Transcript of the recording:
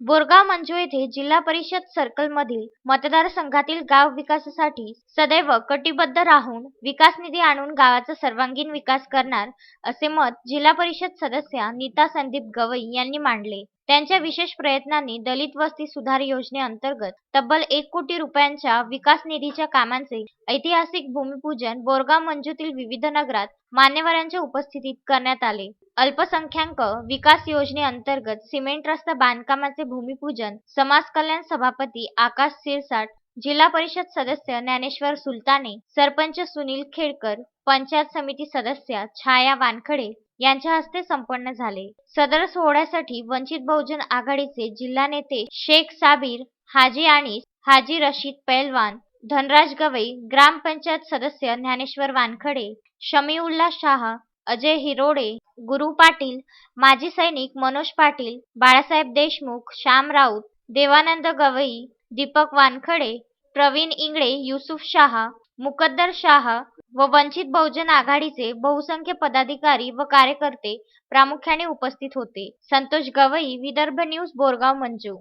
बोरगाव मंजू येथे जिल्हा परिषद सर्कलमधील मतदारसंघातील गाव विकासासाठी सदैव कटिबद्ध राहून विकास निधी आणून गावाचा सर्वांगीण विकास करणार असे मत जिल्हा परिषद सदस्या नीता संदीप गवई यांनी मांडले. त्यांच्या विशेष प्रयत्नांनी दलित वस्ती सुधार योजनेअंतर्गत तब्बल 1 कोटी रुपयांच्या विकास निधीच्या कामांचे ऐतिहासिक भूमिपूजन बोरगाव मंजूतील विविध नगरात मान्यवरांच्या उपस्थितीत करण्यात आले. अल्पसंख्याक विकास योजनेअंतर्गत सिमेंट रस्ता बांधकामाचे भूमिपूजन समाज कल्याण सभापती आकाश सिरसाट, जिल्हा परिषद सदस्य ज्ञानेश्वर सुलताने, सरपंच सुनील खेडकर, पंचायत समिती सदस्या छाया वानखडे यांच्या हस्ते संपन्न झाले. सदर सोहळ्यासाठी वंचित बहुजन आघाडीचे जिल्हा नेते शेख साबीर, हाजी अनीस, हाजी रशीद पैलवान, धनराज गवई, ग्रामपंचायत सदस्य ज्ञानेश्वर वानखडे, शमीउल्ला शाह, अजय हिरोडे, गुरु पाटील, माजी सैनिक मनोज पाटील, बाळासाहेब देशमुख, श्याम राऊत, देवानंद गवई, दीपक वानखडे, प्रवीण इंगळे, युसुफ शाह, मुकद्दर शाह व वंचित बहुजन आघाडीचे बहुसंख्य पदाधिकारी व कार्यकर्ते प्रामुख्याने उपस्थित होते. संतोष गवई, विदर्भ न्यूज, बोरगाव मंजू.